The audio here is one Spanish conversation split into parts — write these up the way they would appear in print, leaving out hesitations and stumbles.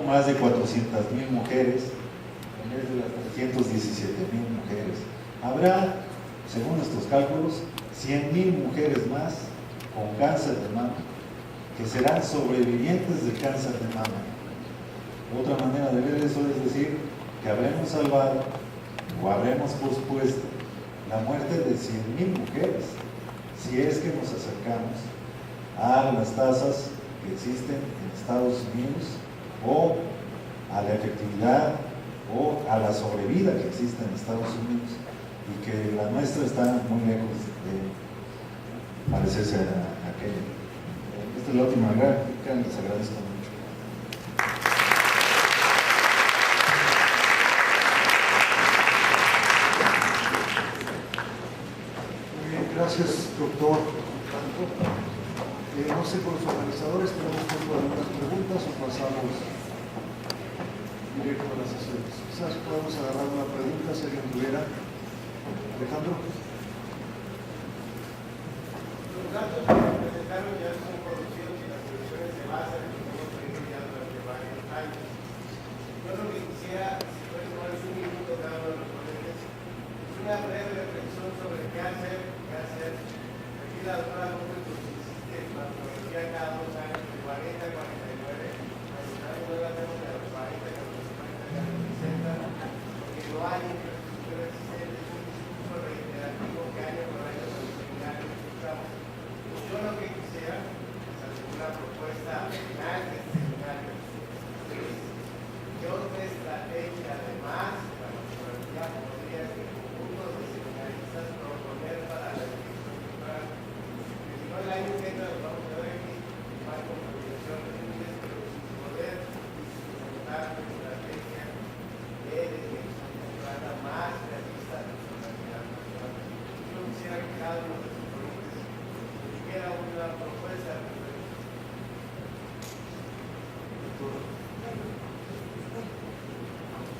son más de 400,000 mujeres en vez de las 317,000 mujeres. Habrá, según nuestros cálculos, 100,000 mujeres más con cáncer de mama que serán sobrevivientes de cáncer de mama. Otra manera de ver eso es decir que habremos salvado o habremos pospuesto la muerte de 100,000 mujeres si es que nos acercamos a las tasas que existen en Estados Unidos o a la efectividad o a la sobrevida que existe en Estados Unidos, y que la nuestra está muy lejos de parecerse a aquella. Esta es la última gráfica, les agradezco mucho. Muy bien, gracias, doctor. No sé, con los organizadores tenemos tiempo de algunas preguntas o pasamos directo a las sesiones. Quizás podemos agarrar una pregunta si alguien tuviera. Alejandro. Los datos que presentaron ya son conocidos y las previsiones se basan en lo que hemos tenido ya durante varios años. Yo lo que quisiera, si pueden tomar un minuto cada uno de los ponentes, es una breve reflexión sobre qué hacer. Aquí la doctora López nos insiste en la tecnología cada 2 años de 40 a 49, la doctora no la tenemos de los 40 a los 50 a los 60, porque no hay infraestructura existente, es un discurso reiterativo que año por año en los seminarios escuchamos. Yo lo que quisiera es hacer una propuesta final de este seminario, es que otra estrategia además de la tecnología podría ser el conjunto de seminaristas proponer para la dirección cultural, que si no el año que entra nos vamos a ver aquí más con la dirección de límites, pero sin poder presentar una estrategia de dirección cultural más realista de nuestra realidad nacional. Yo quisiera que cada uno de los ponentes dijera una propuesta.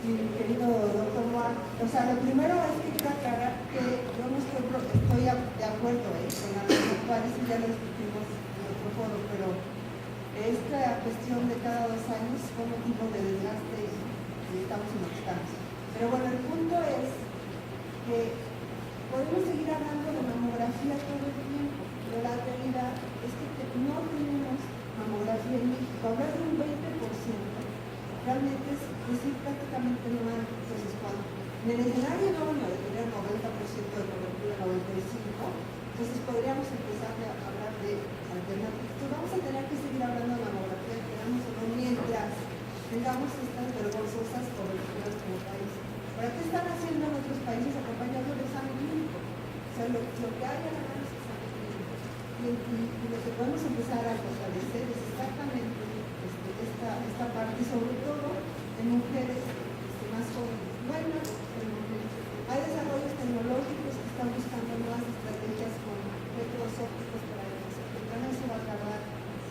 Sí, querido doctor Juan, o sea, lo primero es que quiero aclarar que yo no estoy de acuerdo con la ley actual, eso ya lo discutimos en otro foro, pero esta cuestión de cada 2 años fue motivo de desgaste y estamos en lo que estamos. Pero bueno, el punto es que podemos seguir hablando de mamografía todo el tiempo, pero la realidad es que no tenemos mamografía en México. Hablar de un 20% realmente es decir prácticamente no hay. Entonces, cuando en el escenario no de tener 90% de cobertura, 95%, entonces podríamos empezar a hablar de alternativas. Entonces, vamos a tener que seguir hablando de mamografía, queramos o no, mientras tengamos estas vergonzosas coberturas como país. ¿Para qué están haciendo en otros países acompañando el examen clínico? O sea, lo que hay en el examen clínico. Y lo que podemos empezar a fortalecer es exactamente esta parte, sobre todo en mujeres más jóvenes. Bueno, hay desarrollos tecnológicos que están buscando nuevas estrategias con métodos ópticos para diagnóstico. También se va a acabar.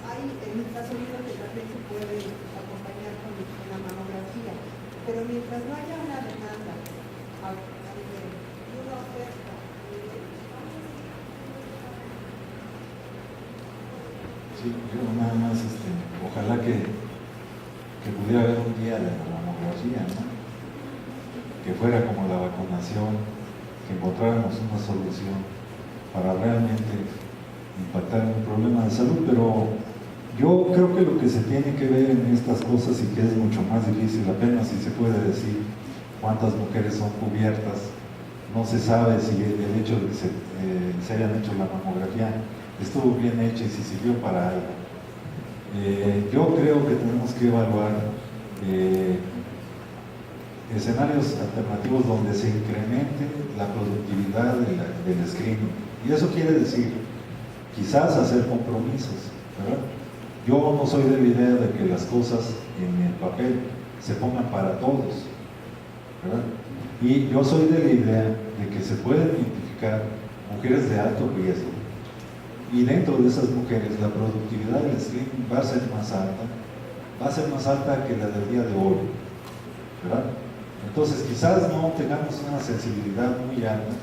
Hay ultrasonidos que también se pueden acompañar con la mamografía, pero mientras no haya una demanda a nivel y una oferta, Sí, yo nada más, ojalá que pudiera haber un día de la mamografía, ¿no? Que fuera como la vacunación, que encontráramos una solución para realmente impactar en un problema de salud. Pero yo creo que lo que se tiene que ver en estas cosas, y que es mucho más difícil, apenas si se puede decir cuántas mujeres son cubiertas, no se sabe si el hecho de que se hayan hecho la mamografía estuvo bien hecha y si sirvió para algo. Yo creo que tenemos que evaluar escenarios alternativos donde se incremente la productividad del screening. Y eso quiere decir, quizás hacer compromisos, ¿verdad? Yo no soy de la idea de que las cosas en el papel se pongan para todos, ¿verdad? Y yo soy de la idea de que se pueden identificar mujeres de alto riesgo, y dentro de esas mujeres la productividad del screening va a ser más alta que la del día de hoy, ¿verdad? Entonces quizás no tengamos una sensibilidad muy alta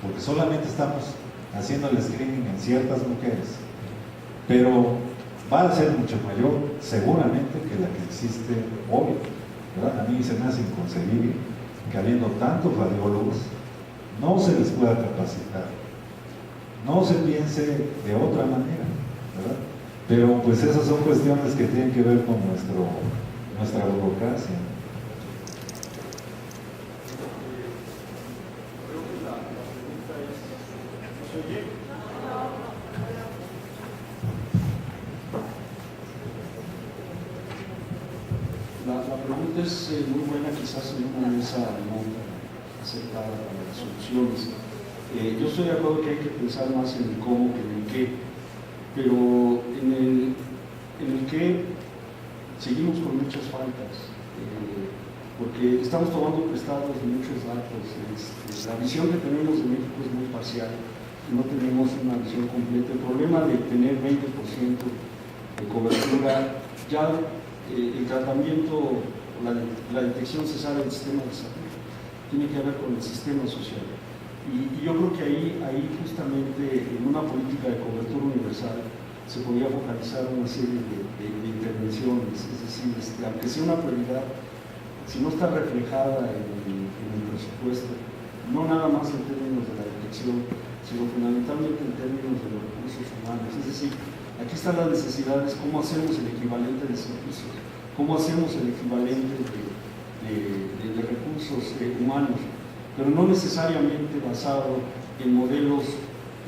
porque solamente estamos haciendo el screening en ciertas mujeres, pero va a ser mucho mayor seguramente que la que existe hoy, ¿verdad? A mí se me hace inconcebible que habiendo tantos radiólogos no se les pueda capacitar, no se piense de otra manera, ¿verdad? Pero pues esas son cuestiones que tienen que ver con nuestra burocracia. La pregunta es muy buena, quizás en una mesa no acertada para las soluciones. Yo estoy de acuerdo que hay que pensar más en el cómo que en el qué, pero en el qué seguimos con muchas faltas, porque estamos tomando prestados muchos datos. La visión que tenemos de México es muy parcial, no tenemos una visión completa. El problema de tener 20% de cobertura, ya el tratamiento, la detección se sabe del sistema de salud, tiene que ver con el sistema social. Y yo creo que ahí justamente en una política de cobertura universal se podría focalizar una serie de intervenciones, es decir, aunque sea una prioridad, si no está reflejada en el presupuesto, no nada más en términos de la detección, sino fundamentalmente en términos de los recursos humanos. Es decir, aquí están las necesidades, cómo hacemos el equivalente de servicios, cómo hacemos el equivalente de recursos humanos, pero no necesariamente basado en modelos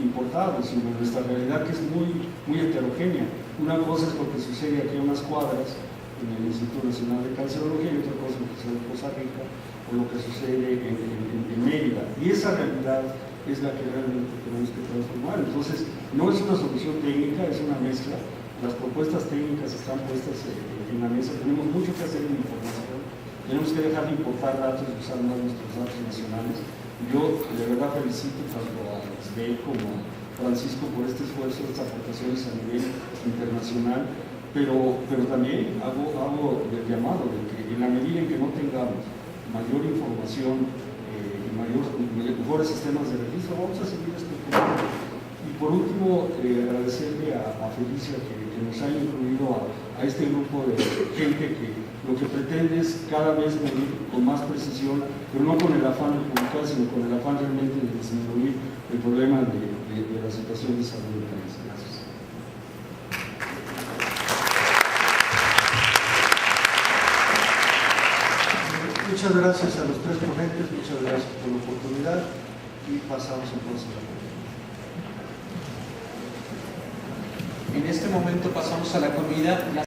importados, sino en nuestra realidad, que es muy heterogénea. Una cosa es lo que sucede aquí a unas cuadras en el Instituto Nacional de Cancerología y otra cosa es lo que sucede en Costa Rica o lo que sucede en Mérida. Y esa realidad es la que realmente tenemos que transformar. Entonces, no es una solución técnica, es una mezcla. Las propuestas técnicas están puestas en la mesa. Tenemos mucho que hacer en información. Tenemos que dejar de importar datos y usar más nuestros datos nacionales. Yo de verdad felicito tanto a Isabel como a Francisco por este esfuerzo, estas aportaciones a nivel internacional, pero también hago el llamado de que en la medida en que no tengamos mayor información y mejores sistemas de registro, vamos a seguir estructurando. Y por último, agradecerle a Felicia que nos haya incluido a este grupo de gente que lo que pretende es cada vez medir con más precisión, pero no con el afán de publicar, sino con el afán realmente de disminuir el problema de la situación de salud del país. Gracias. Muchas gracias a los tres ponentes, muchas gracias por la oportunidad y pasamos entonces a la comida. En este momento pasamos a la comida.